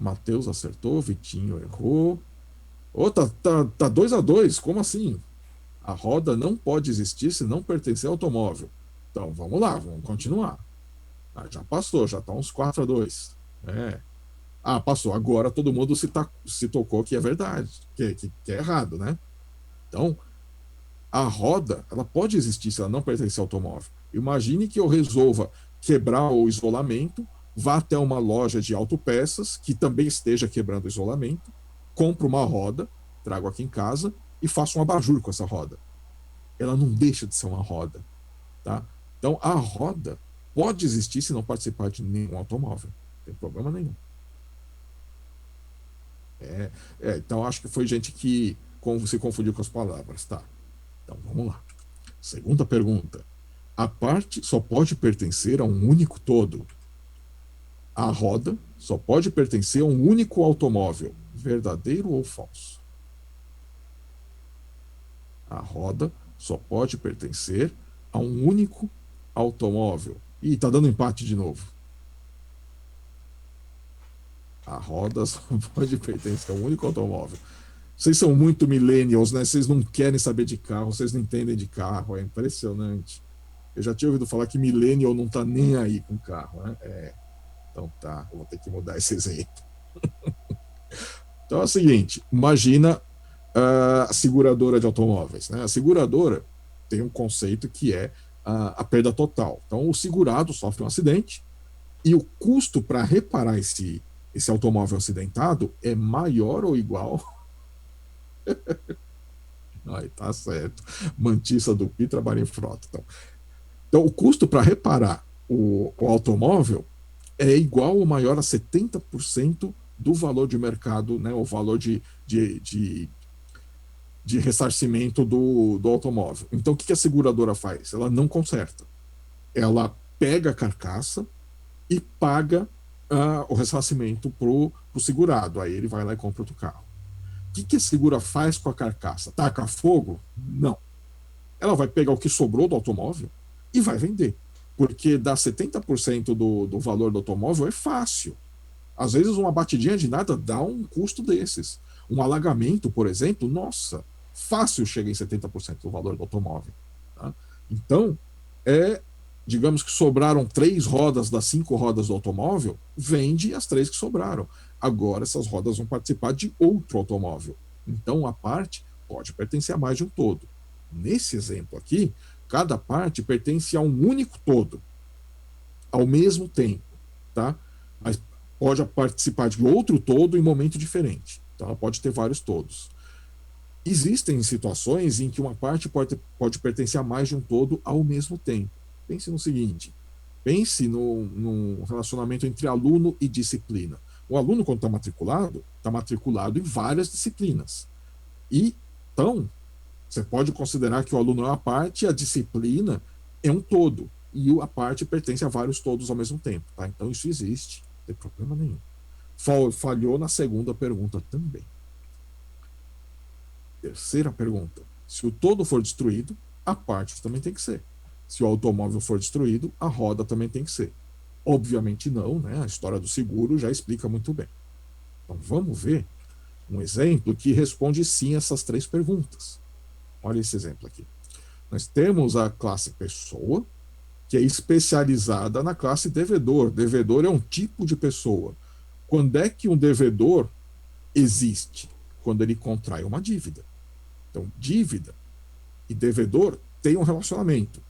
Matheus acertou, Vitinho errou. Ô, tá 2-2, como assim? A roda não pode existir se não pertencer ao automóvel. Então, vamos lá, vamos continuar. Ah, já passou, já tá uns 4-2. É. Ah, passou. Agora todo mundo se tocou que é verdade, que é errado, né? Então, a roda, ela pode existir se ela não pertencer ao automóvel. Imagine que eu resolva quebrar o isolamento, vá até uma loja de autopeças que também esteja quebrando o isolamento, compro uma roda, trago aqui em casa e faço um abajur com essa roda. Ela não deixa de ser uma roda, tá? Então, a roda pode existir se não participar de nenhum automóvel. Não tem problema nenhum. Então, acho que foi gente que se confundiu com as palavras, tá? Então, vamos lá. Segunda pergunta. A parte só pode pertencer a um único todo. A roda só pode pertencer a um único automóvel. Verdadeiro ou falso? A roda só pode pertencer a um único automóvel. Ih, tá dando empate de novo. A roda só pode pertencer a um único automóvel. Vocês são muito millennials, né? Vocês não querem saber de carro, vocês não entendem de carro, é impressionante. Eu já tinha ouvido falar que millennial não tá nem aí com carro, né? Então tá, eu vou ter que mudar esse exemplo. Então é o seguinte, imagina a seguradora de automóveis, né? A seguradora tem um conceito que é a perda total. Então o segurado sofre um acidente e o custo para reparar esse automóvel acidentado é maior ou igual. Aí tá certo. Mantissa do Pi trabalha em frota. Então o custo para reparar o automóvel é igual ou maior a 70% do valor de mercado, né, o valor de ressarcimento do automóvel. Então, o que a seguradora faz? Ela não conserta. Ela pega a carcaça e paga o ressarcimento para o segurado. Aí ele vai lá e compra outro carro. O que a segura faz com a carcaça? Taca fogo? Não. Ela vai pegar o que sobrou do automóvel e vai vender. Porque dar 70% do valor do automóvel é fácil. Às vezes, uma batidinha de nada dá um custo desses. Um alagamento, por exemplo, nossa, fácil chega em 70% do valor do automóvel. Tá? Então, digamos que sobraram 3 rodas das 5 rodas do automóvel, vende as 3 que sobraram. Agora, essas rodas vão participar de outro automóvel. Então, a parte pode pertencer a mais de um todo. Nesse exemplo aqui, cada parte pertence a um único todo, ao mesmo tempo, tá? Mas pode participar de outro todo em momento diferente. Então, ela pode ter vários todos. Existem situações em que uma parte pode pertencer a mais de um todo ao mesmo tempo. Pense no seguinte: pense no relacionamento entre aluno e disciplina. O aluno, quando está matriculado em várias disciplinas. E, então, você pode considerar que o aluno é uma parte e a disciplina é um todo. E a parte pertence a vários todos ao mesmo tempo. Tá? Então, isso existe. Não tem problema nenhum. Falhou na segunda pergunta também. Terceira pergunta. Se o todo for destruído, a parte também tem que ser. Se o automóvel for destruído, a roda também tem que ser. Obviamente não, né? A história do seguro já explica muito bem. Então vamos ver um exemplo que responde sim a essas 3 perguntas. Olha esse exemplo aqui. Nós temos a classe pessoa, que é especializada na classe devedor. Devedor é um tipo de pessoa. Quando é que um devedor existe? Quando ele contrai uma dívida. Então, dívida e devedor têm um relacionamento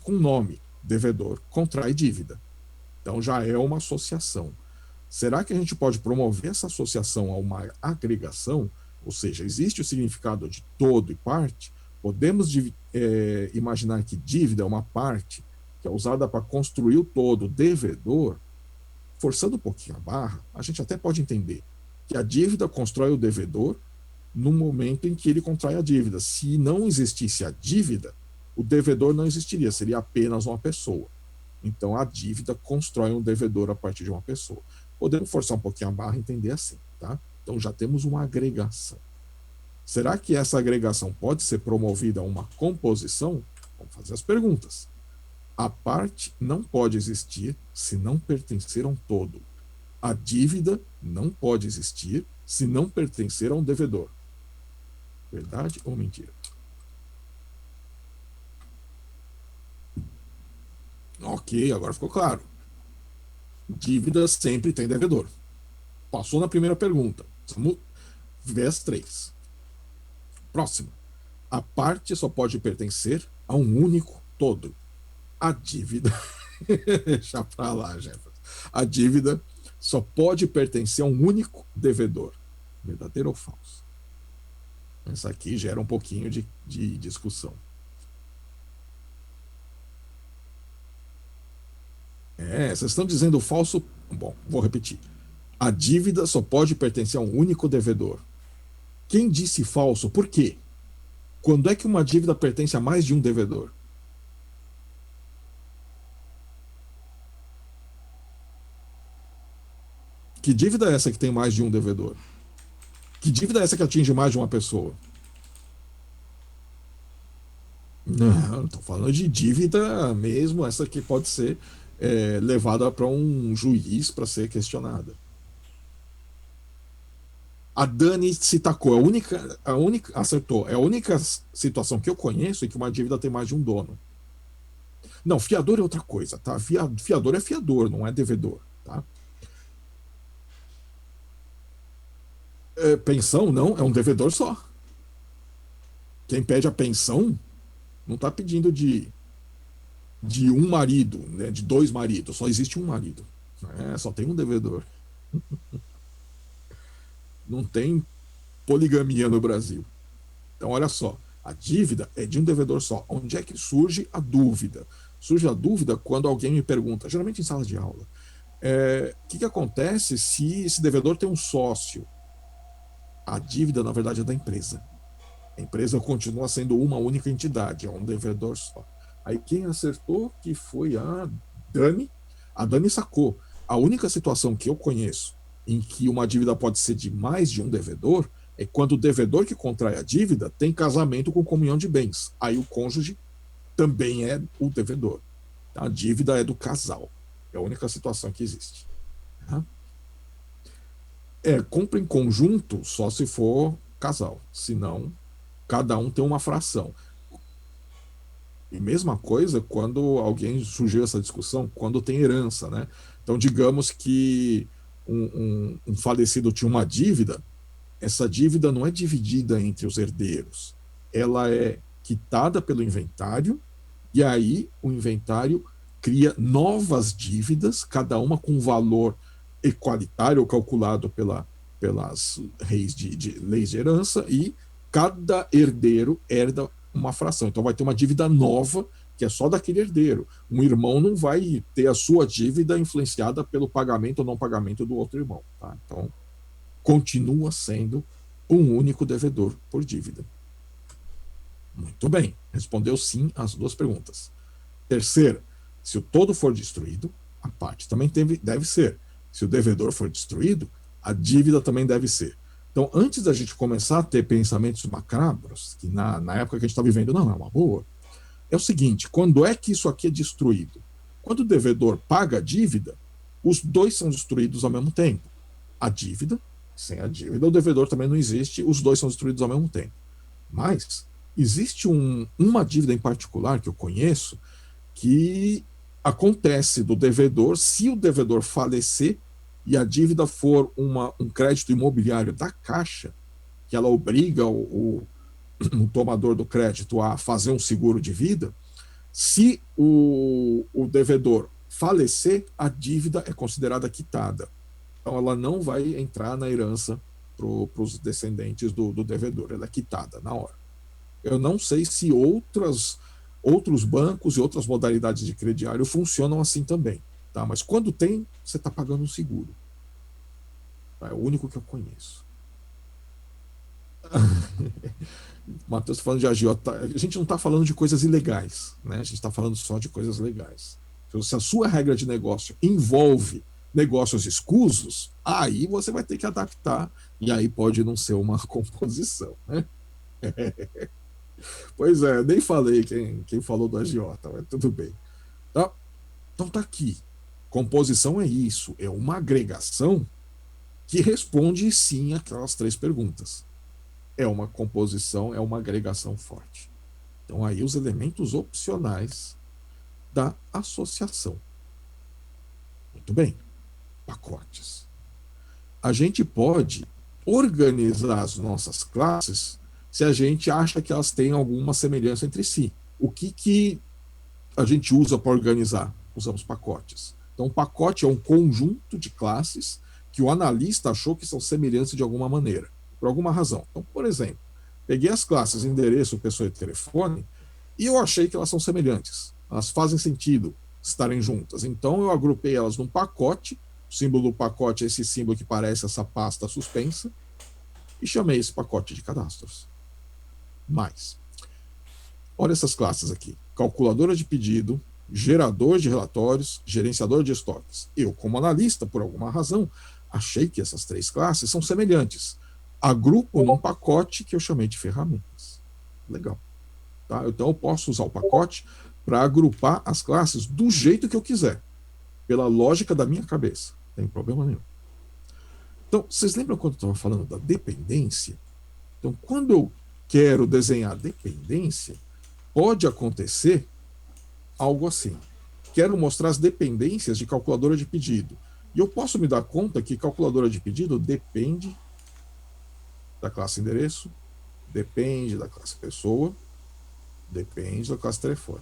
com nome. Devedor contrai dívida. Então, já é uma associação. Será que a gente pode promover essa associação a uma agregação? Ou seja, existe o significado de todo e parte? Podemos imaginar que dívida é uma parte que é usada para construir o todo, devedor. Forçando um pouquinho a barra, a gente até pode entender que a dívida constrói o devedor no momento em que ele contrai a dívida. Se não existisse a dívida, o devedor não existiria, seria apenas uma pessoa. Então, a dívida constrói um devedor a partir de uma pessoa. Podemos forçar um pouquinho a barra e entender assim, tá? Então, já temos uma agregação. Será que essa agregação pode ser promovida a uma composição? Vamos fazer as perguntas. A parte não pode existir se não pertencer a um todo. A dívida não pode existir se não pertencer a um devedor. Verdade ou mentira? Ok, agora ficou claro. Dívida sempre tem devedor. Passou na primeira pergunta. Vamos ver as três. Próxima. A parte só pode pertencer a um único todo. A dívida. Deixa pra lá, Jefferson. A dívida só pode pertencer a um único devedor. Verdadeiro ou falso? Isso aqui gera um pouquinho de discussão. Vocês estão dizendo falso? Bom, vou repetir. A dívida só pode pertencer a um único devedor. Quem disse falso? Por quê? Quando é que uma dívida pertence a mais de um devedor? Que dívida é essa que tem mais de um devedor? Que dívida é essa que atinge mais de uma pessoa? Não, estou falando de dívida mesmo, essa que pode ser levada para um juiz para ser questionada. A Dani se tacou, acertou. É a única situação que eu conheço em que uma dívida tem mais de um dono. Não, fiador é outra coisa, tá? Fiador é fiador, não é devedor, tá? Pensão, não, é um devedor só. Quem pede a pensão não está pedindo de um marido, né, de dois maridos, só existe um marido. Só tem um devedor. Não tem poligamia no Brasil. Então, olha só, a dívida é de um devedor só. Onde é que surge a dúvida? Surge a dúvida quando alguém me pergunta, geralmente em sala de aula, que acontece se esse devedor tem um sócio? A dívida, na verdade, é da empresa. A empresa continua sendo uma única entidade, é um devedor só. Aí quem acertou que foi a Dani. A Dani sacou. A única situação que eu conheço em que uma dívida pode ser de mais de um devedor é quando o devedor que contrai a dívida tem casamento com comunhão de bens. Aí o cônjuge também é o devedor. A dívida é do casal. É a única situação que existe. Compra em conjunto só se for casal. Senão, cada um tem uma fração. E mesma coisa quando alguém surgiu essa discussão, quando tem herança, né? Então, digamos que um falecido tinha uma dívida, essa dívida não é dividida entre os herdeiros, ela é quitada pelo inventário, e aí o inventário cria novas dívidas, cada uma com valor equalitário calculado pelas leis de herança, e cada herdeiro herda uma fração. Então vai ter uma dívida nova que é só daquele herdeiro. Um irmão não vai ter a sua dívida influenciada pelo pagamento ou não pagamento do outro irmão. Tá? Então continua sendo um único devedor por dívida. Muito bem, respondeu sim às duas perguntas. Terceira, se o todo for destruído, a parte também deve ser. Se o devedor for destruído, a dívida também deve ser. Então, antes da gente começar a ter pensamentos macabros, que na época que a gente está vivendo não é uma boa, é o seguinte: quando é que isso aqui é destruído? Quando o devedor paga a dívida, os dois são destruídos ao mesmo tempo. A dívida, sem a dívida, o devedor também não existe, os dois são destruídos ao mesmo tempo. Mas existe uma dívida em particular que eu conheço que acontece do devedor, se o devedor falecer e a dívida for um crédito imobiliário da Caixa, que ela obriga o tomador do crédito a fazer um seguro de vida, se o devedor falecer, a dívida é considerada quitada. Então, ela não vai entrar na herança para os descendentes do devedor, ela é quitada na hora. Eu não sei se outros bancos e outras modalidades de crediário funcionam assim também. Tá? Mas quando tem, você está pagando um seguro. Tá? É o único que eu conheço. Matheus falando de agiota. A gente não está falando de coisas ilegais, né? A gente está falando só de coisas legais. Se a sua regra de negócio envolve negócios escusos, aí você vai ter que adaptar, e aí pode não ser uma composição, né? Pois é, nem falei quem falou do agiota, mas tudo bem. Tá? Então tá aqui. Composição é isso, é uma agregação que responde sim aquelas três perguntas. É uma composição, é uma agregação forte. Então, aí os elementos opcionais da associação. Muito bem, pacotes. A gente pode organizar as nossas classes se a gente acha que elas têm alguma semelhança entre si. O que a gente usa para organizar? Usamos pacotes. Então, um pacote é um conjunto de classes que o analista achou que são semelhantes de alguma maneira, por alguma razão. Então, por exemplo, peguei as classes endereço, pessoa e telefone e eu achei que elas são semelhantes. Elas fazem sentido estarem juntas. Então, eu agrupei elas num pacote. O símbolo do pacote é esse símbolo que parece essa pasta suspensa e chamei esse pacote de cadastros. Mais. Olha essas classes aqui: calculadora de pedido, gerador de relatórios, gerenciador de estoques. Eu, como analista, por alguma razão, achei que essas três classes são semelhantes. Agrupo num pacote que eu chamei de ferramentas. Legal. Tá? Então, eu posso usar o pacote para agrupar as classes do jeito que eu quiser, pela lógica da minha cabeça. Não tem problema nenhum. Então, vocês lembram quando eu estava falando da dependência? Então, quando eu quero desenhar dependência, pode acontecer algo assim. Quero mostrar as dependências de calculadora de pedido. E eu posso me dar conta que calculadora de pedido depende da classe endereço, depende da classe pessoa, depende da classe telefone.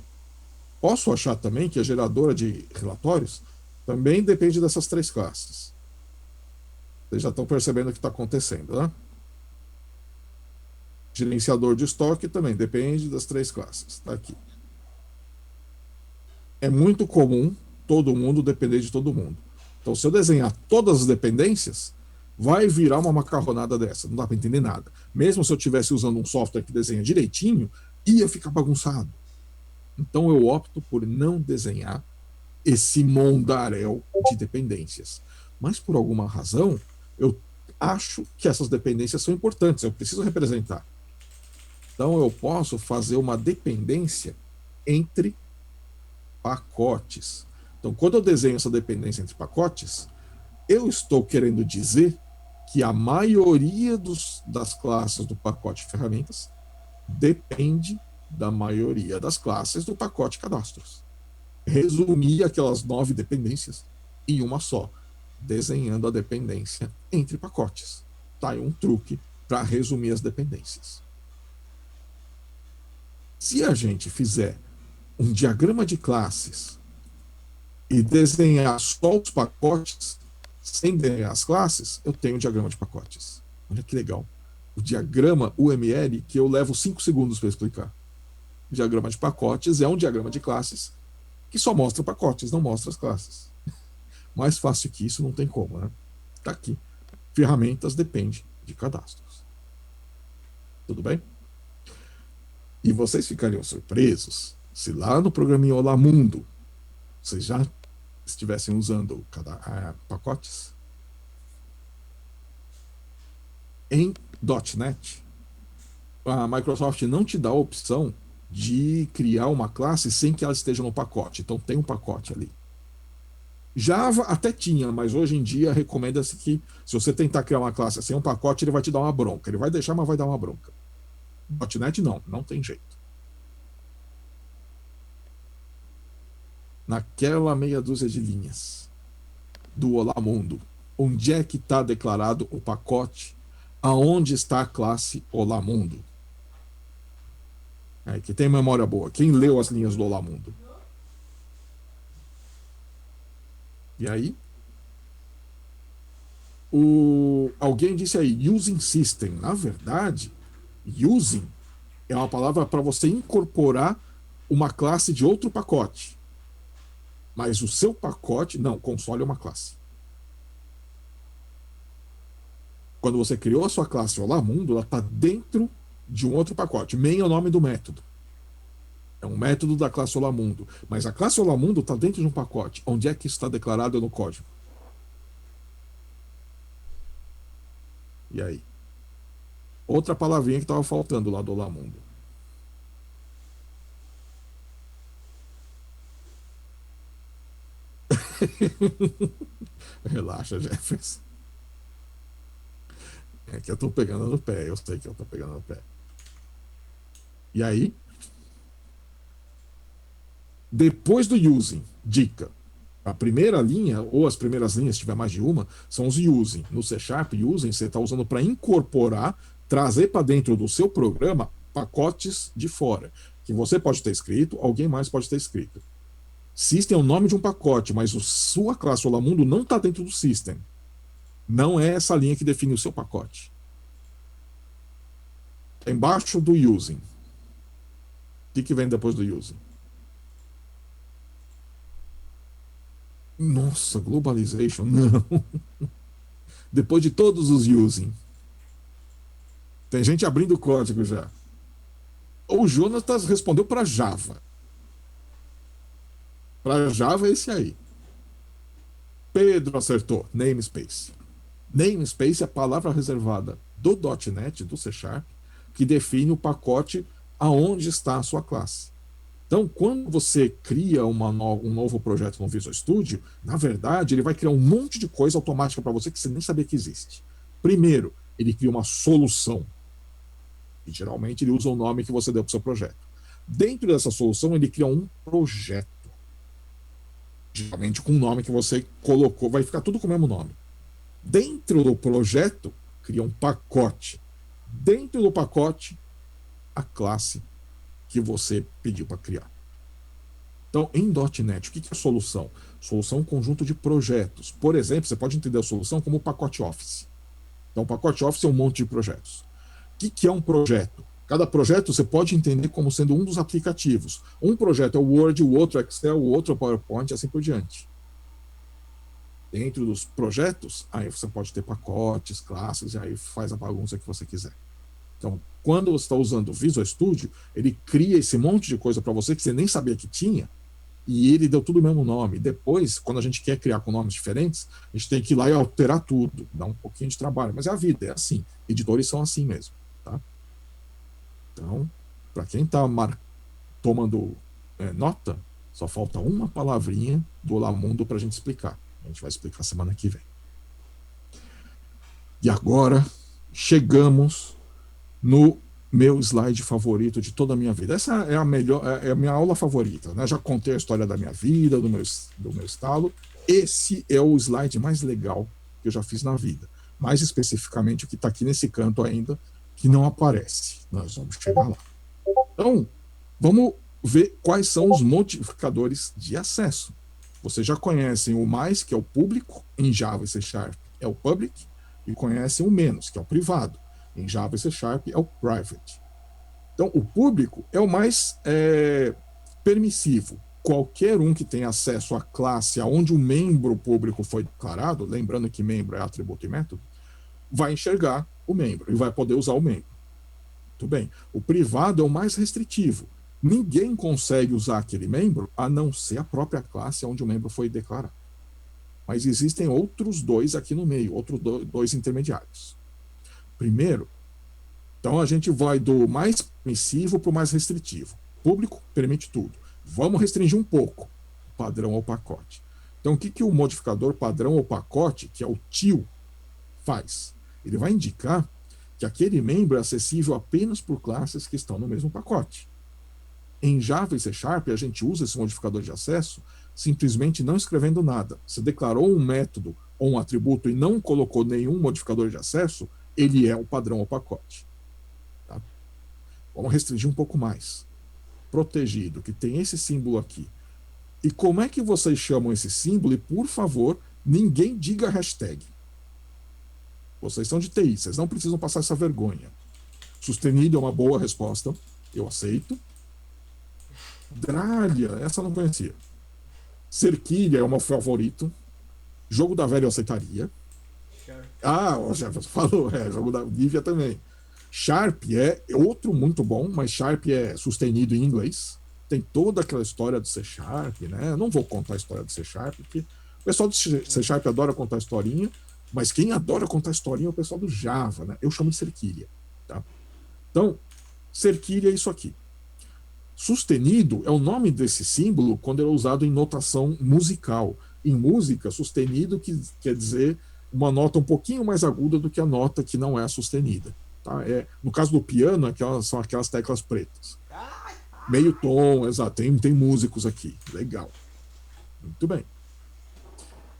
Posso achar também que a geradora de relatórios também depende dessas três classes. Vocês já estão percebendo o que está acontecendo, né? Gerenciador de estoque também depende das três classes. Está aqui. É muito comum todo mundo depender de todo mundo. Então, se eu desenhar todas as dependências, vai virar uma macarronada dessa. Não dá para entender nada. Mesmo se eu estivesse usando um software que desenha direitinho, ia ficar bagunçado. Então, eu opto por não desenhar esse mundaréu de dependências. Mas, por alguma razão, eu acho que essas dependências são importantes. Eu preciso representar. Então, eu posso fazer uma dependência entre pacotes. Então, quando eu desenho essa dependência entre pacotes, eu estou querendo dizer que a maioria das classes do pacote ferramentas depende da maioria das classes do pacote cadastros. Resumir aquelas 9 dependências em uma só, desenhando a dependência entre pacotes. Tá aí um truque para resumir as dependências. Se a gente fizer um diagrama de classes e desenhar só os pacotes, sem desenhar as classes, eu tenho um diagrama de pacotes. Olha que legal. O diagrama UML, que eu levo 5 segundos para explicar. O diagrama de pacotes é um diagrama de classes que só mostra pacotes, não mostra as classes. Mais fácil que isso não tem como, né? Tá aqui. Ferramentas depende de cadastros. Tudo bem? E vocês ficariam surpresos se lá no programinha Olá Mundo vocês já estivessem usando pacotes. Em .NET, a Microsoft não te dá a opção de criar uma classe sem que ela esteja no pacote. Então tem um pacote ali. Java até tinha, mas hoje em dia recomenda-se que se você tentar criar uma classe sem um pacote, ele vai te dar uma bronca. Ele vai deixar, mas vai dar uma bronca. .NET não tem jeito. Naquela meia dúzia de linhas do Olá Mundo, onde é que está declarado o pacote? Aonde está a classe Olá Mundo? É, que tem memória boa. Quem leu as linhas do Olá Mundo? E aí? Alguém disse aí, using system. Na verdade, using é uma palavra para você incorporar uma classe de outro pacote. Mas o seu pacote, não, console é uma classe. Quando você criou a sua classe Olá Mundo, ela está dentro de um outro pacote. Main é o nome do método. É um método da classe Olá Mundo. Mas a classe Olá Mundo está dentro de um pacote. Onde é que isso está declarado no código? E aí? Outra palavrinha que estava faltando lá do Olá Mundo. Relaxa, Jefferson. É que eu tô pegando no pé, eu sei que eu tô pegando no pé. E aí, depois do using, dica. A primeira linha, ou as primeiras linhas, se tiver mais de uma, são os using. No C Sharp, using você está usando para incorporar, trazer para dentro do seu programa pacotes de fora. Que você pode ter escrito, alguém mais pode ter escrito. System é o nome de um pacote, mas a sua classe Olamundo não está dentro do System. Não é essa linha que define o seu pacote. Embaixo do using. O que vem depois do using? Nossa, globalization, não. Depois de todos os using. Tem gente abrindo o código já. O Jonatas respondeu para Java. Para Java é esse aí. Pedro acertou. Namespace. Namespace é a palavra reservada do .NET, do C Sharp, que define o pacote aonde está a sua classe. Então, quando você cria um novo projeto no Visual Studio, na verdade, ele vai criar um monte de coisa automática para você que você nem sabia que existe. Primeiro, ele cria uma solução. E geralmente ele usa o nome que você deu para o seu projeto. Dentro dessa solução, ele cria um projeto. Geralmente com o nome que você colocou, vai ficar tudo com o mesmo nome. Dentro do projeto, cria um pacote. Dentro do pacote, a classe que você pediu para criar. Então, em .NET, o que é a solução? Solução é um conjunto de projetos. Por exemplo, você pode entender a solução como o pacote Office. Então, o pacote Office é um monte de projetos. O que é um projeto? Cada projeto você pode entender como sendo um dos aplicativos. Um projeto é o Word, o outro é Excel, o outro é o PowerPoint, e assim por diante. Dentro dos projetos, aí você pode ter pacotes, classes, e aí faz a bagunça que você quiser. Então, quando você está usando o Visual Studio, ele cria esse monte de coisa para você que você nem sabia que tinha, e ele deu tudo o mesmo nome. Depois, quando a gente quer criar com nomes diferentes, a gente tem que ir lá e alterar tudo, dá um pouquinho de trabalho, mas é a vida, é assim. Editores são assim mesmo, tá? Então, para quem está tomando nota, só falta uma palavrinha do Olamundo para a gente explicar. A gente vai explicar semana que vem. E agora, chegamos no meu slide favorito de toda a minha vida. Essa é a melhor, é a minha aula favorita, né? Já contei a história da minha vida, do meu estalo. Esse é o slide mais legal que eu já fiz na vida. Mais especificamente o que está aqui nesse canto ainda, que não aparece. Nós vamos chegar lá. Então, vamos ver quais são os modificadores de acesso. Vocês já conhecem o mais, que é o público, em Java e C Sharp é o public, e conhecem o menos, que é o privado. Em Java e C Sharp é o private. Então, o público é o mais permissivo. Qualquer um que tenha acesso à classe aonde o membro público foi declarado, lembrando que membro é atributo e método, vai enxergar o membro e vai poder usar o membro. Muito bem. O privado é o mais restritivo. Ninguém consegue usar aquele membro a não ser a própria classe onde o membro foi declarado. Mas existem outros dois aqui no meio, outros dois intermediários. Primeiro, então a gente vai do mais permissivo para o mais restritivo. Público permite tudo. Vamos restringir um pouco o padrão ou pacote. Então, o que o modificador padrão ou pacote, que é o TIL, faz? Ele vai indicar que aquele membro é acessível apenas por classes que estão no mesmo pacote. Em Java e C Sharp, a gente usa esse modificador de acesso simplesmente não escrevendo nada. Se declarou um método ou um atributo e não colocou nenhum modificador de acesso, ele é o padrão ou pacote. Tá? Vamos restringir um pouco mais. Protegido, que tem esse símbolo aqui. E como é que vocês chamam esse símbolo? E, por favor, ninguém diga hashtag. Vocês são de TI, vocês não precisam passar essa vergonha. Sustenido é uma boa resposta, eu aceito. Dralha, essa eu não conhecia. Cerquilha é o meu favorito. Jogo da velha eu aceitaria. Ah, o Jefferson falou, jogo da Nívia também. Sharp é outro muito bom, mas Sharp é sustenido em inglês. Tem toda aquela história do C Sharp, né? Eu não vou contar a história do C Sharp, porque o pessoal do C Sharp adora contar historinha, mas quem adora contar historinha é o pessoal do Java, né? Eu chamo de cerquilha, tá? Então, cerquilha é isso aqui. Sustenido é o nome desse símbolo quando ele é usado em notação musical. Em música, sustenido que quer dizer uma nota um pouquinho mais aguda do que a nota que não é sustenida. Tá? No caso do piano, são aquelas teclas pretas. Meio tom, exato. Tem músicos aqui. Legal. Muito bem.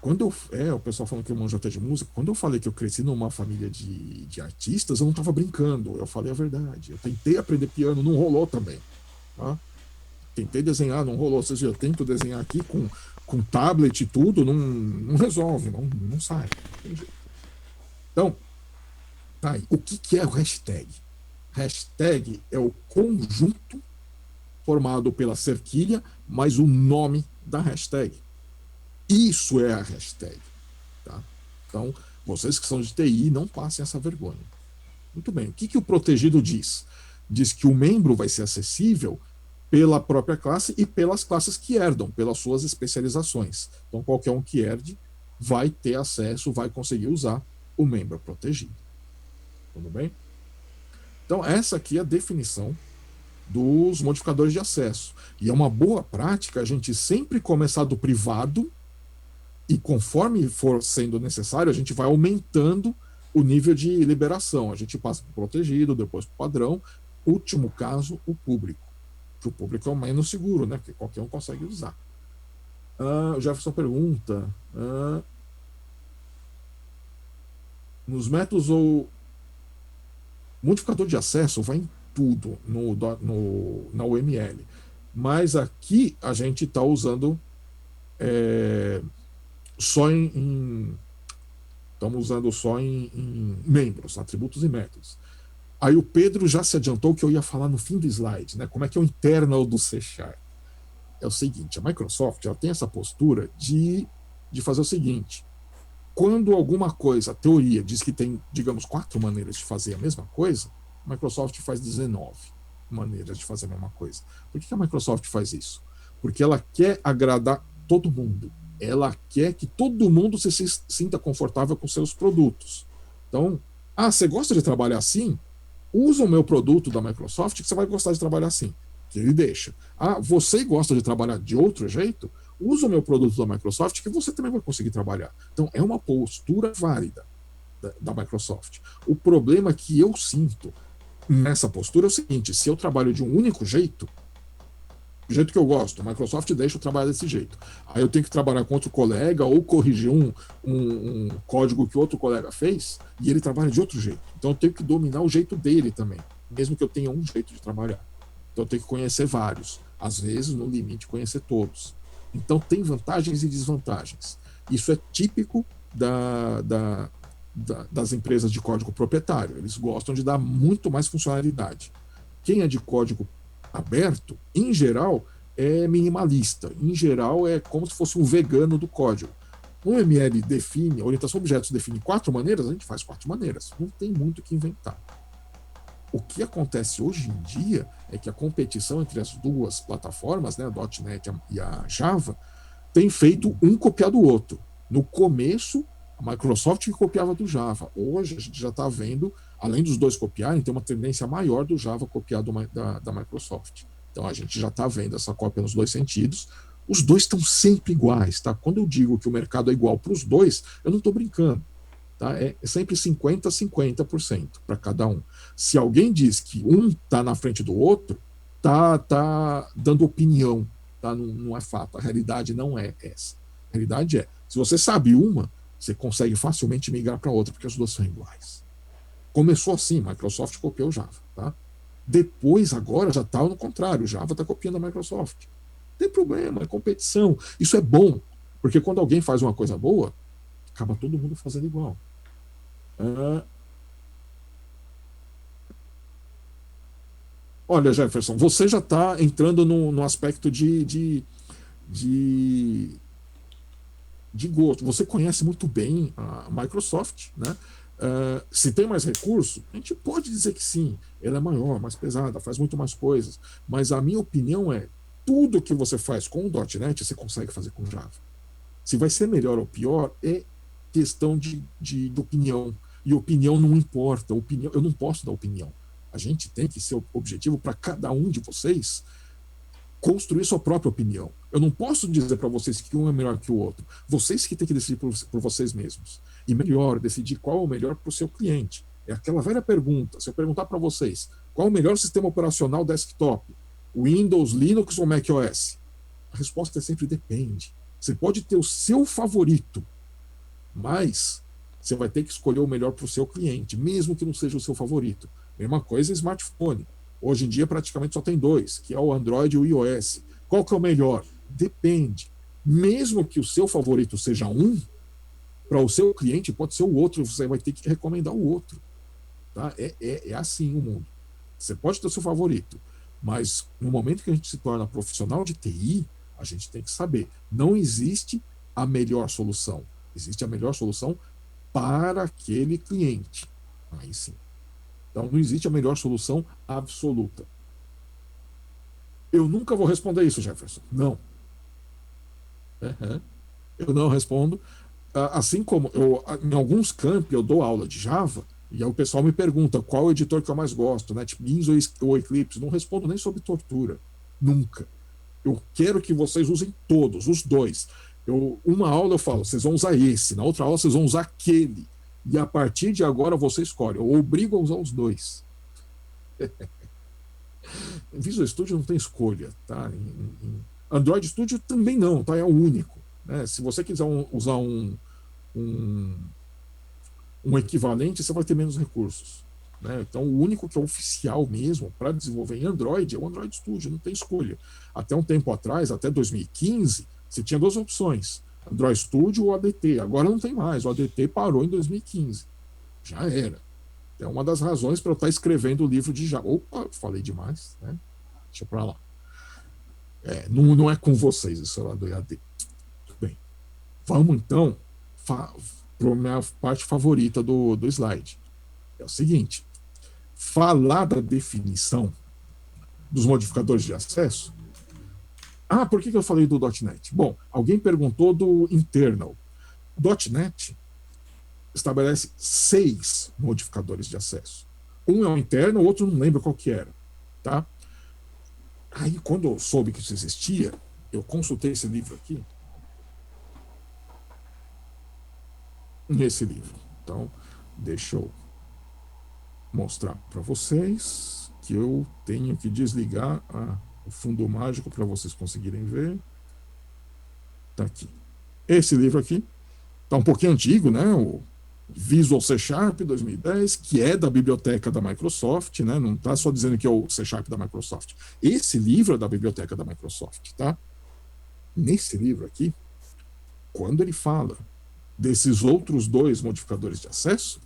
O pessoal falando que eu manjo até de música, quando eu falei que eu cresci numa família de artistas, eu não estava brincando, eu falei a verdade. Eu tentei aprender piano, não rolou também. Tá? Tentei desenhar, não rolou. Ou seja, eu tento desenhar aqui com tablet e tudo, não resolve, não sai. Então, tá aí. O que é o hashtag? Hashtag é o conjunto formado pela cerquilha, mais o nome da hashtag. Isso é a hashtag. Tá? Então, vocês que são de TI, não passem essa vergonha. Muito bem. O que o protegido diz? Diz que o membro vai ser acessível pela própria classe e pelas classes que herdam, pelas suas especializações. Então, qualquer um que herde vai ter acesso, vai conseguir usar o membro protegido. Tudo bem? Então, essa aqui é a definição dos modificadores de acesso. E é uma boa prática a gente sempre começar do privado e conforme for sendo necessário, a gente vai aumentando o nível de liberação. A gente passa para o protegido, depois para o padrão, último caso, o público. Que o público é o menos seguro, né? Porque qualquer um consegue usar. O Jefferson pergunta: nos métodos ou modificador de acesso vai em tudo na UML. Mas aqui a gente está usando estamos usando só em membros, atributos e métodos. Aí o Pedro já se adiantou que eu ia falar no fim do slide, né? Como é que é o internal do C#? É o seguinte, a Microsoft ela tem essa postura de fazer o seguinte: quando alguma coisa, a teoria diz que tem, digamos, 4 maneiras de fazer a mesma coisa, a Microsoft faz 19 maneiras de fazer a mesma coisa. Por que a Microsoft faz isso? Porque ela quer agradar todo mundo. Ela quer que todo mundo se sinta confortável com seus produtos. Então, você gosta de trabalhar assim? Usa o meu produto da Microsoft que você vai gostar de trabalhar assim. Que ele deixa. Você gosta de trabalhar de outro jeito? Usa o meu produto da Microsoft que você também vai conseguir trabalhar. Então, é uma postura válida da Microsoft. O problema que eu sinto nessa postura é o seguinte: se eu trabalho de um único jeito, do jeito que eu gosto, a Microsoft deixa eu trabalhar desse jeito. Aí eu tenho que trabalhar com outro colega ou corrigir um código que outro colega fez e ele trabalha de outro jeito. Então eu tenho que dominar o jeito dele também, mesmo que eu tenha um jeito de trabalhar. Então eu tenho que conhecer vários. Às vezes, no limite, conhecer todos. Então tem vantagens e desvantagens. Isso é típico das empresas de código proprietário. Eles gostam de dar muito mais funcionalidade. Quem é de código aberto, em geral, é minimalista. Em geral, é como se fosse um vegano do código. O ML define, a orientação a objetos define 4 maneiras, a gente faz 4 maneiras. Não tem muito o que inventar. O que acontece hoje em dia é que a competição entre as duas plataformas, né, a .NET e a Java, tem feito um copiar do outro. No começo, a Microsoft que copiava do Java. Hoje, a gente já está vendo, além dos dois copiarem, tem uma tendência maior do Java copiar da Microsoft. Então, a gente já está vendo essa cópia nos dois sentidos. Os dois estão sempre iguais. Tá? Quando eu digo que o mercado é igual para os dois, eu não estou brincando. Tá? É sempre 50% a 50% para cada um. Se alguém diz que um está na frente do outro, tá dando opinião. Tá? Não é fato. A realidade não é essa. A realidade é, se você sabe uma, você consegue facilmente migrar para outra, porque as duas são iguais. Começou assim, Microsoft copiou o Java. Tá? Depois, agora, já está no contrário. O Java está copiando a Microsoft. Não tem problema, é competição. Isso é bom, porque quando alguém faz uma coisa boa, acaba todo mundo fazendo igual. Olha, Jefferson, você já está entrando no aspecto de gosto. Você conhece muito bem a Microsoft, né? Se tem mais recurso, a gente pode dizer que sim, ela é maior, mais pesada, faz muito mais coisas. Mas a minha opinião é, tudo que você faz com o .NET, você consegue fazer com Java. Se vai ser melhor ou pior, é questão de opinião. E opinião não importa. Eu não posso dar opinião. A gente tem que ser objetivo para cada um de vocês construir sua própria opinião. Eu não posso dizer para vocês que um é melhor que o outro. Vocês que têm que decidir por vocês mesmos. E melhor, decidir qual é o melhor para o seu cliente. É aquela velha pergunta. Se eu perguntar para vocês qual é o melhor sistema operacional desktop, Windows, Linux ou macOS? A resposta é sempre depende. Você pode ter o seu favorito, mas você vai ter que escolher o melhor para o seu cliente, mesmo que não seja o seu favorito. Mesma coisa smartphone. Hoje em dia praticamente só tem dois, que é o Android e o iOS. Qual que é o melhor? Depende. Mesmo que o seu favorito seja um, para o seu cliente pode ser o outro, você vai ter que recomendar o outro. Tá? É assim o mundo. Você pode ter o seu favorito, mas no momento que a gente se torna profissional de TI, a gente tem que saber, não existe a melhor solução. Existe a melhor solução para aquele cliente. Aí sim. Então, não existe a melhor solução absoluta. Eu nunca vou responder isso, Jefferson. Não. Uhum. Eu não respondo. Assim como em alguns campi eu dou aula de Java, e aí o pessoal me pergunta qual editor que eu mais gosto, né? Tipo NetBeans ou Eclipse. Não respondo nem sobre tortura. Nunca. Eu quero que vocês usem todos, os dois. Uma aula eu falo, vocês vão usar esse, na outra aula vocês vão usar aquele. E a partir de agora você escolhe. Eu obrigo a usar os dois. Em Visual Studio não tem escolha, tá? Em Android Studio também não, tá? É o único. Né? Se você quiser usar um, um equivalente, você vai ter menos recursos. Né? Então, o único que é oficial mesmo para desenvolver em Android é o Android Studio, não tem escolha. Até um tempo atrás, até 2015, você tinha duas opções, Android Studio ou ADT. Agora não tem mais, o ADT parou em 2015. Já era. É uma das razões para eu estar escrevendo o livro de Java. Opa, falei demais, né? Deixa para lá. Não é com vocês isso lá do EAD. Tudo bem. Vamos então para a minha parte favorita do slide. É o seguinte: falar da definição dos modificadores de acesso. Por que eu falei do .NET? Bom, alguém perguntou do internal. .NET estabelece 6 modificadores de acesso. Um é o interno, o outro não lembro qual que era. Tá? Aí, quando eu soube que isso existia, eu consultei esse livro aqui. Nesse livro. Então, deixa eu mostrar para vocês que eu tenho que desligar o fundo mágico para vocês conseguirem ver. Tá aqui. Esse livro aqui tá um pouquinho antigo, né? O Visual C Sharp 2010, que é da biblioteca da Microsoft, né? Não tá só dizendo que é o C Sharp da Microsoft. Esse livro é da biblioteca da Microsoft, tá? Nesse livro aqui, quando ele fala desses outros 2 modificadores de acesso,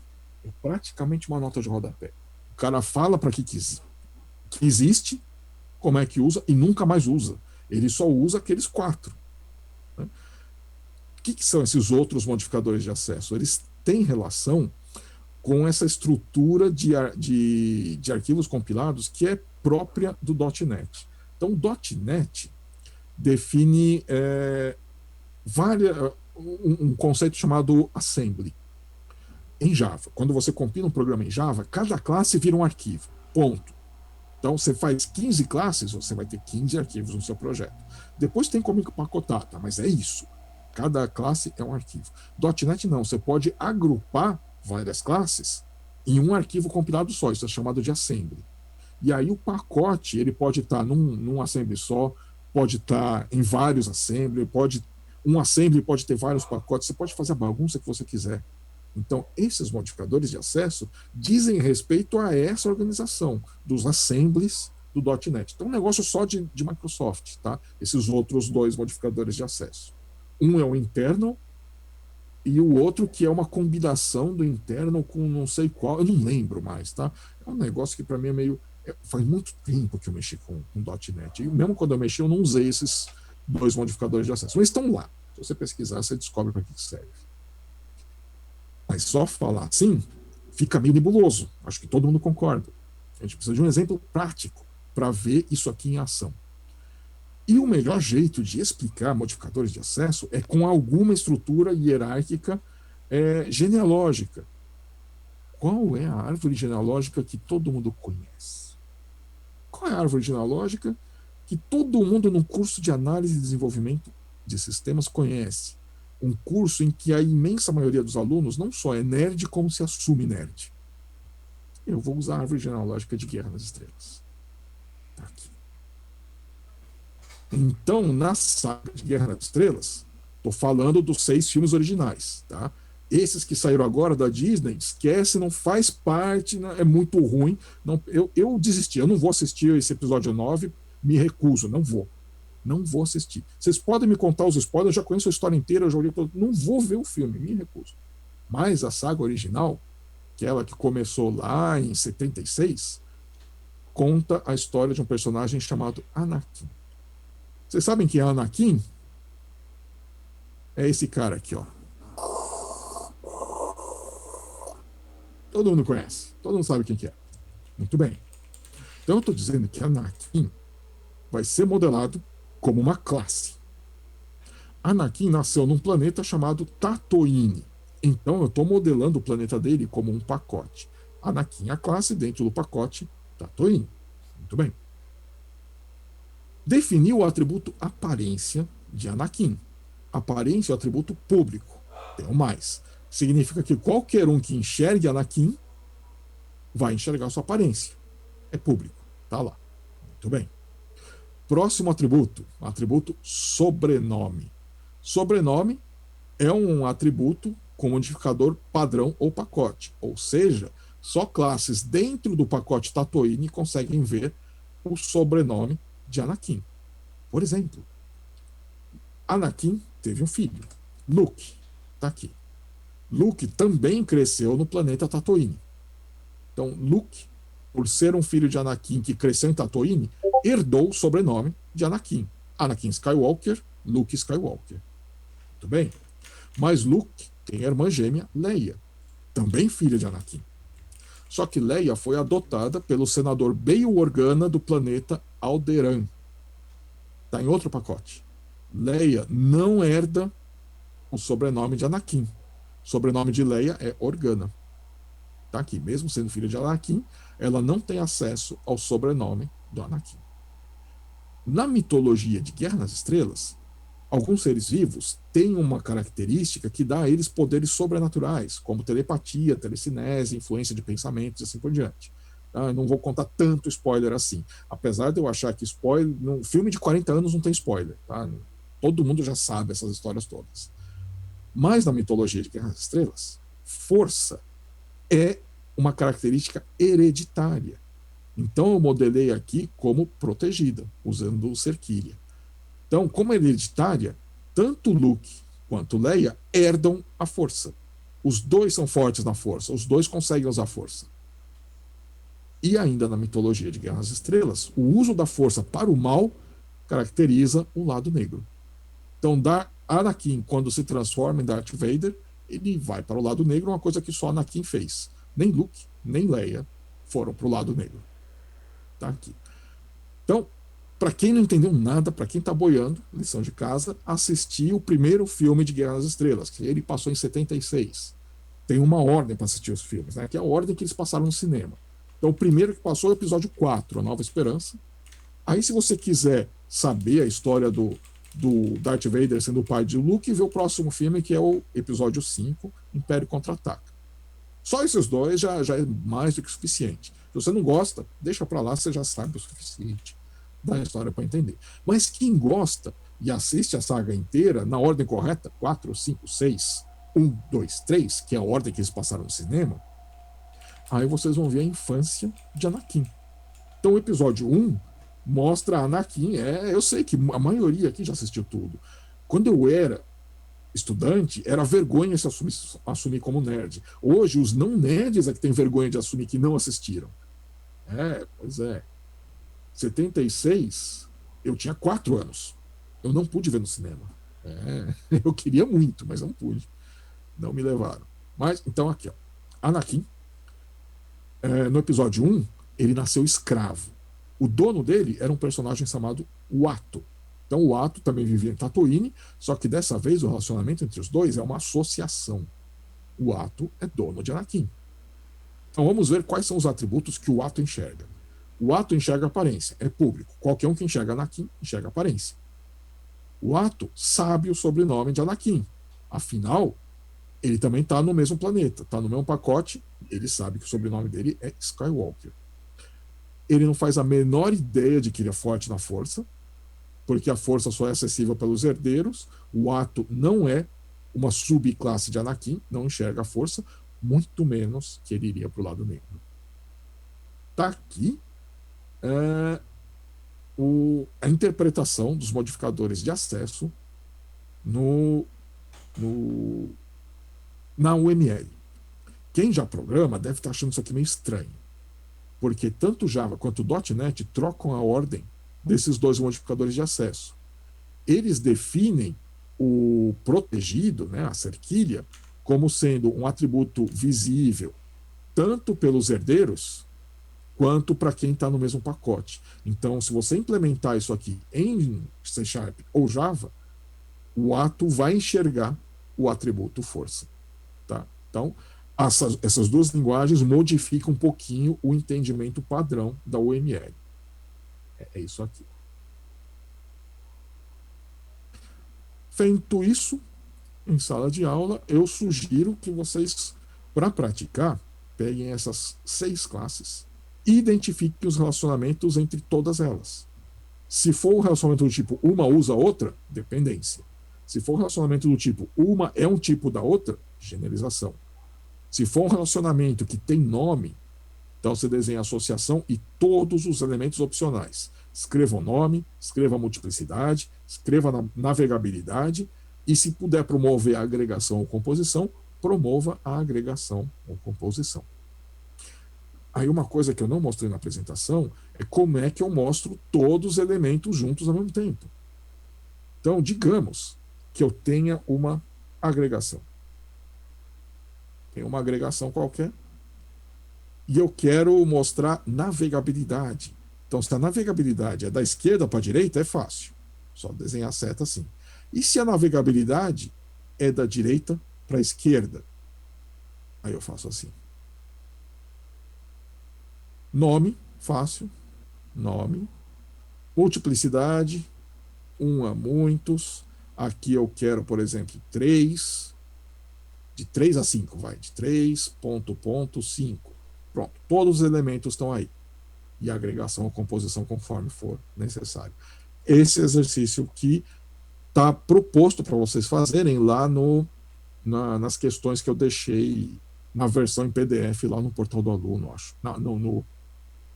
é praticamente uma nota de rodapé. O cara fala para que existe, como é que usa e nunca mais usa. Ele só usa aqueles 4. Né? O que são esses outros modificadores de acesso? Eles têm relação com essa estrutura de arquivos compilados que é própria do .NET. Então, o .NET define um conceito chamado assembly em Java. Quando você compila um programa em Java, cada classe vira um arquivo. Ponto. Então, você faz 15 classes, você vai ter 15 arquivos no seu projeto. Depois tem como empacotar, tá? Mas é isso. Cada classe é um arquivo. .NET não, você pode agrupar várias classes em um arquivo compilado só, isso é chamado de assembly. E aí o pacote, ele pode estar num assembly só, pode estar em vários assembly, um assembly pode ter vários pacotes, você pode fazer a bagunça que você quiser. Então, esses modificadores de acesso dizem respeito a essa organização dos assemblies do .NET. Então, um negócio só de Microsoft, tá? Esses outros 2 modificadores de acesso. Um é o internal e o outro que é uma combinação do internal com não sei qual, eu não lembro mais, tá? É um negócio que para mim é meio... faz muito tempo que eu mexi com .NET. E mesmo quando eu mexi, eu não usei esses 2 modificadores de acesso. Mas estão lá. Se você pesquisar, você descobre para que serve. Mas só falar assim fica meio nebuloso. Acho que todo mundo concorda. A gente precisa de um exemplo prático para ver isso aqui em ação. E o melhor jeito de explicar modificadores de acesso é com alguma estrutura hierárquica genealógica. Qual é a árvore genealógica que todo mundo conhece? Qual é a árvore genealógica que todo mundo no curso de análise e desenvolvimento de sistemas conhece. Um curso em que a imensa maioria dos alunos não só é nerd, como se assume nerd. Eu vou usar a árvore genealógica de Guerra nas Estrelas. Tá aqui. Então, na saga de Guerra nas Estrelas, estou falando dos 6 filmes originais, tá? Esses que saíram agora da Disney, esquece, não faz parte, é muito ruim. Não, eu desisti, eu não vou assistir esse episódio 9, me recuso, não vou. Não vou assistir. Vocês podem me contar os spoilers, eu já conheço a história inteira, eu já olhei todo. Não vou ver o filme, me recuso. Mas a saga original, aquela que começou lá em 76, conta a história de um personagem chamado Anakin. Vocês sabem quem é Anakin? É esse cara aqui, ó. Todo mundo conhece, todo mundo sabe quem que é. Muito bem. Então eu estou dizendo que Anakin vai ser modelado como uma classe. Anakin nasceu num planeta chamado Tatooine. Então eu estou modelando o planeta dele como um pacote. Anakin, a classe, dentro do pacote Tatooine. Muito bem. Definiu o atributo aparência de Anakin. Aparência é o atributo público. Tem mais. Significa que qualquer um que enxergue Anakin vai enxergar sua aparência. É público. Tá lá. Muito bem. Próximo atributo sobrenome. Sobrenome é um atributo com modificador padrão ou pacote. Ou seja, só classes dentro do pacote Tatooine conseguem ver o sobrenome de Anakin. Por exemplo, Anakin teve um filho, Luke. Tá aqui. Luke também cresceu no planeta Tatooine. Então, Luke, por ser um filho de Anakin que cresceu em Tatooine, herdou o sobrenome de Anakin. Anakin Skywalker, Luke Skywalker. Muito bem. Mas Luke tem a irmã gêmea Leia, também filha de Anakin. Só que Leia foi adotada pelo senador Bail Organa do planeta Alderaan. Está em outro pacote. Leia não herda o sobrenome de Anakin. O sobrenome de Leia é Organa. Está aqui. Mesmo sendo filha de Anakin, ela não tem acesso ao sobrenome do Anakin. Na mitologia de Guerra nas Estrelas, alguns seres vivos têm uma característica que dá a eles poderes sobrenaturais, como telepatia, telecinese, influência de pensamentos e assim por diante. Não vou contar tanto spoiler assim. Apesar de eu achar que spoiler. No filme de 40 anos não tem spoiler. Tá? Todo mundo já sabe essas histórias todas. Mas na mitologia de Guerra das Estrelas, força é uma característica hereditária. Então eu modelei aqui como protegida, usando o Serquilha. Então, como é hereditária, tanto Luke quanto Leia herdam a força. Os dois são fortes na força, os dois conseguem usar a força. E ainda na mitologia de Guerra nas Estrelas, o uso da força para o mal caracteriza o lado negro. Então, Anakin, quando se transforma em Darth Vader, ele vai para o lado negro, uma coisa que só Anakin fez. Nem Luke, nem Leia foram para o lado negro. Tá aqui. Então, para quem não entendeu nada, para quem está boiando, lição de casa, assistir o primeiro filme de Guerra nas Estrelas, que ele passou em 76. Tem uma ordem para assistir os filmes, né? Que é a ordem que eles passaram no cinema. Então, o primeiro que passou é o episódio 4, A Nova Esperança. Aí, se você quiser saber a história do Darth Vader sendo o pai de Luke, vê o próximo filme, que é o episódio 5, Império Contra-Ataca. Só esses dois já é mais do que suficiente. Se você não gosta, deixa para lá, você já sabe o suficiente da história para entender. Mas quem gosta e assiste a saga inteira na ordem correta, 4, 5, 6, 1, 2, 3, que é a ordem que eles passaram no cinema, aí vocês vão ver a infância de Anakin. Então o episódio 1 mostra Anakin, eu sei que a maioria aqui já assistiu tudo. Quando eu era estudante, era vergonha se assumir como nerd. Hoje, os não nerds é que têm vergonha de assumir que não assistiram. Pois é. 76, eu tinha 4 anos. Eu não pude ver no cinema. Eu queria muito, mas não pude. Não me levaram. Mas, então, aqui, ó. Anakin, no episódio 1, ele nasceu escravo. O dono dele era um personagem chamado Watto. Então, o Watto também vivia em Tatooine, só que dessa vez o relacionamento entre os dois é uma associação. O Watto é dono de Anakin. Então, vamos ver quais são os atributos que o Watto enxerga. O ato enxerga aparência, é público. Qualquer um que enxerga Anakin, enxerga aparência. O ato sabe o sobrenome de Anakin. Afinal, ele também está no mesmo planeta, está no mesmo pacote, ele sabe que o sobrenome dele é Skywalker. Ele não faz a menor ideia de que ele é forte na força, porque a força só é acessível pelos herdeiros. O ato não é uma subclasse de Anakin, não enxerga a força, muito menos que ele iria para o lado negro. Está aqui a interpretação dos modificadores de acesso na UML. Quem já programa deve estar achando isso aqui meio estranho, porque tanto Java quanto o .NET trocam a ordem desses dois modificadores de acesso. Eles definem o protegido, né, a cerquilha, como sendo um atributo visível tanto pelos herdeiros quanto para quem está no mesmo pacote. Então, se você implementar isso aqui em C# ou Java, o ato vai enxergar o atributo força. Tá? Então, essas duas linguagens modificam um pouquinho o entendimento padrão da UML. É isso aqui. Feito isso, em sala de aula, eu sugiro que vocês, para praticar, peguem essas 6 classes e identifiquem os relacionamentos entre todas elas. Se for o relacionamento do tipo uma usa a outra, dependência. Se for um relacionamento do tipo uma é um tipo da outra, generalização. Se for um relacionamento que tem nome, então você desenha a associação e todos os elementos opcionais. Escreva o nome, escreva a multiplicidade, escreva a navegabilidade e, se puder promover a agregação ou composição, promova a agregação ou composição. Aí uma coisa que eu não mostrei na apresentação é como é que eu mostro todos os elementos juntos ao mesmo tempo. Então, digamos que eu tenha uma agregação. Tem uma agregação qualquer e eu quero mostrar navegabilidade. Então, se a navegabilidade é da esquerda para a direita, é fácil. Só desenhar a seta assim. E se a navegabilidade é da direita para a esquerda? Aí eu faço assim. Nome, fácil. Nome. Multiplicidade, 1 a muitos. Aqui eu quero, por exemplo, 3. De 3 a 5, vai. De 3, ponto, 5. Pronto. Todos os elementos estão aí. E a agregação ou composição conforme for necessário. Esse exercício que está proposto para vocês fazerem lá nas questões que eu deixei na versão em PDF lá no portal do aluno, acho.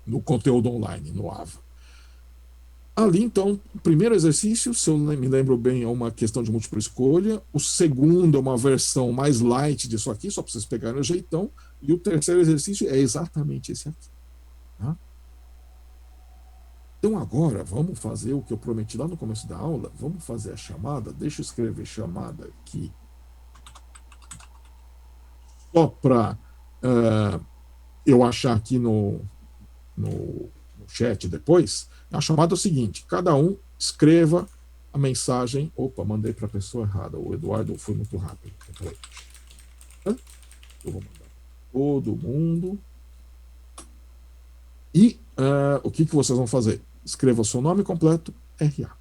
No conteúdo online, no AVA. Ali, então, o primeiro exercício, se eu me lembro bem, é uma questão de múltipla escolha. O segundo é uma versão mais light disso aqui, só para vocês pegarem o jeitão. E o terceiro exercício é exatamente esse aqui. Tá? Então, agora, vamos fazer o que eu prometi lá no começo da aula. Vamos fazer a chamada. Deixa eu escrever chamada aqui. Só para eu achar aqui no chat depois. A chamada é o seguinte: cada um escreva a mensagem. Opa, mandei para a pessoa errada. O Eduardo foi muito rápido. Eu vou mandar todo mundo. E o que vocês vão fazer? Escreva o seu nome completo, RA.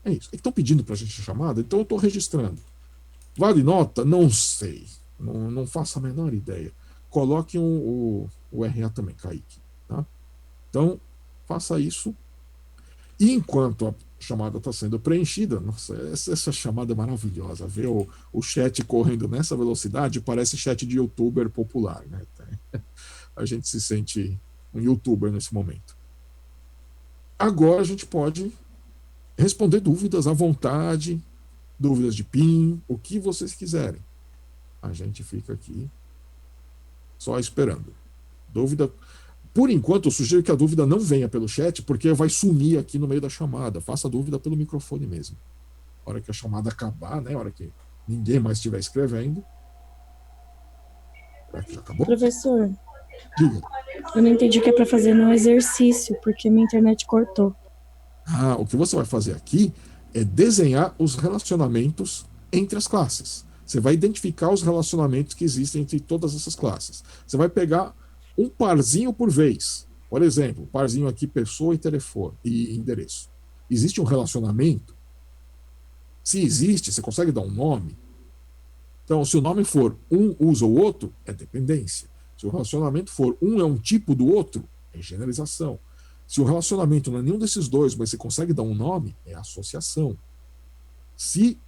É isso. Estão pedindo para a gente a chamada, então eu estou registrando. Vale nota? Não sei. Não faço a menor ideia. Coloque o RA também, Kaique. Tá? Então, faça isso. E enquanto a chamada está sendo preenchida, nossa, essa chamada é maravilhosa. Ver o chat correndo nessa velocidade parece chat de youtuber popular. Né? A gente se sente um youtuber nesse momento. Agora a gente pode responder dúvidas à vontade, dúvidas de PIN, o que vocês quiserem. A gente fica aqui só esperando. Dúvida. Por enquanto, eu sugiro que a dúvida não venha pelo chat, porque vai sumir aqui no meio da chamada. Faça a dúvida pelo microfone mesmo. A hora que a chamada acabar, né? A hora que ninguém mais estiver escrevendo. Será que já acabou? Professor, diga. Eu não entendi o que é para fazer no exercício, porque minha internet cortou. O que você vai fazer aqui é desenhar os relacionamentos entre as classes. Você vai identificar os relacionamentos que existem entre todas essas classes. Você vai pegar um parzinho por vez. Por exemplo, parzinho aqui, pessoa e telefone e endereço. Existe um relacionamento? Se existe, você consegue dar um nome? Então, se o nome for um usa o outro, é dependência. Se o relacionamento for um é um tipo do outro, é generalização. Se o relacionamento não é nenhum desses dois, mas você consegue dar um nome, é associação. Se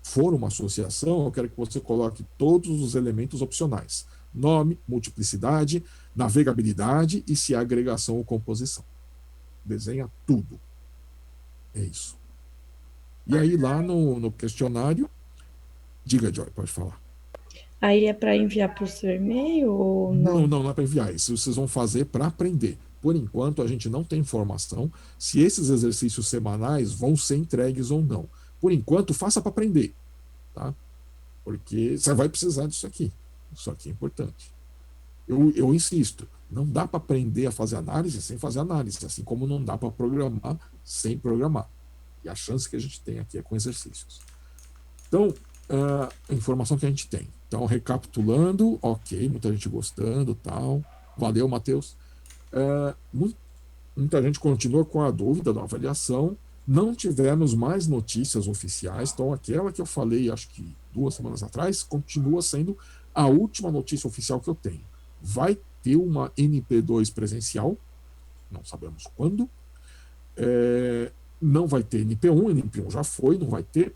for uma associação, eu quero que você coloque todos os elementos opcionais: nome, multiplicidade, navegabilidade e se há agregação ou composição. Desenha tudo. É isso. E aí, lá no questionário, diga, Joy, pode falar. Aí é para enviar para o seu e-mail ou Não, não? não é para enviar. Isso vocês vão fazer para aprender. Por enquanto, a gente não tem informação se esses exercícios semanais vão ser entregues ou não. Por enquanto, faça para aprender, tá? Porque você vai precisar disso aqui. Isso aqui é importante. Eu insisto, não dá para aprender a fazer análise sem fazer análise, assim como não dá para programar sem programar. E a chance que a gente tem aqui é com exercícios. Então, a informação que a gente tem. Então, recapitulando, ok, muita gente gostando, tal. Valeu, Matheus. Muita gente continua com a dúvida da avaliação. Não tivemos mais notícias oficiais, então aquela que eu falei, acho que 2 semanas atrás, continua sendo a última notícia oficial que eu tenho. Vai ter uma NP2 presencial, não sabemos quando. Não vai ter NP1, NP1 já foi, não vai ter.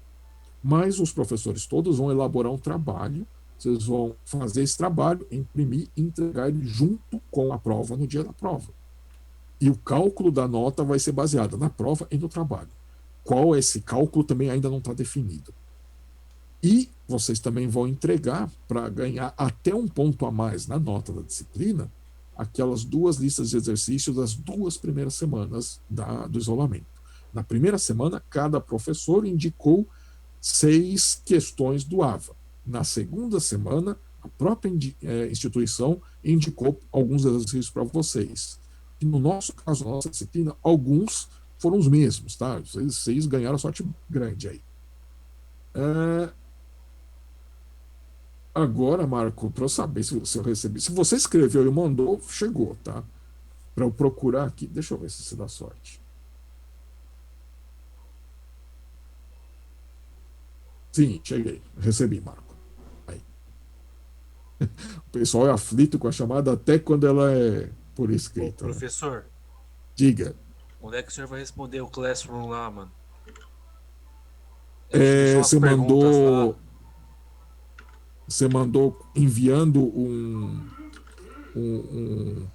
Mas os professores todos vão elaborar um trabalho, vocês vão fazer esse trabalho, imprimir e entregar ele junto com a prova no dia da prova. E o cálculo da nota vai ser baseado na prova e no trabalho. Qual é esse cálculo também ainda não está definido. E vocês também vão entregar, para ganhar até um ponto a mais na nota da disciplina, aquelas 2 listas de exercícios das 2 primeiras semanas do isolamento. Na primeira semana, cada professor indicou 6 questões do AVA. Na segunda semana, a própria instituição indicou alguns exercícios para vocês. E no nosso caso, na nossa disciplina, alguns foram os mesmos, tá? Vocês ganharam sorte grande aí. Agora, Marco, para eu saber se eu recebi. Se você escreveu e mandou, chegou, tá? Para eu procurar aqui. Deixa eu ver se dá sorte. Sim, cheguei. Recebi, Marco. Aí. O pessoal é aflito com a chamada até quando ela é por Ô, escrito, né? professor, Diga. onde é que o senhor vai responder o Classroom lá, mano? A gente deixou umas Você perguntas lá. mandou. Você mandou enviando um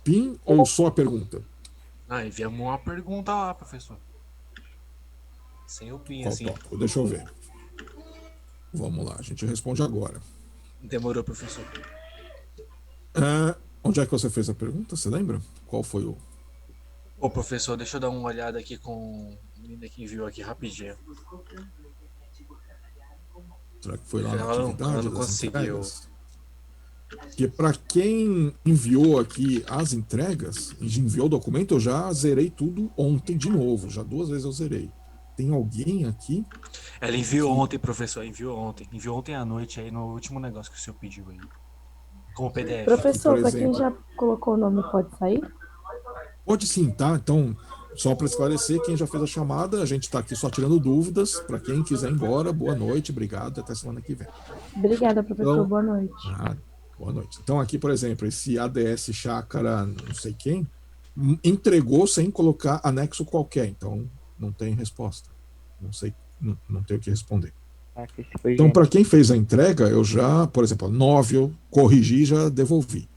PIN ou só a pergunta? Ah, enviamos uma pergunta lá, professor. Sem o PIN, Qual assim. tópico? Deixa eu ver. Vamos lá, a gente responde agora. Demorou, professor. Onde é que você fez a pergunta? Você lembra? Qual foi o. Ô, professor, deixa eu dar uma olhada aqui com o menino que enviou aqui rapidinho. Será que foi lá na Ela atividade não das conseguiu. entregas? Porque para quem enviou aqui as entregas, enviou o documento, eu já zerei tudo ontem de novo. Já 2 vezes eu zerei. Tem alguém aqui? Ela enviou ontem, professor. Enviou ontem. Enviou ontem à noite aí no último negócio que o senhor pediu aí. Como PDF. Professor, Aqui, para quem exemplo, já colocou o nome, pode sair? Pode sim, tá? Então, só para esclarecer, quem já fez a chamada, a gente está aqui só tirando dúvidas. Para quem quiser ir embora, boa noite, obrigado, até semana que vem. Obrigada, professor. Então, Boa noite. Boa noite. Então, aqui, por exemplo, esse ADS Chácara, não sei quem, entregou sem colocar anexo qualquer, então não tem resposta. Não sei, não tenho o que responder. Então, para quem fez a entrega, eu já, por exemplo, 9 eu corrigi e já devolvi.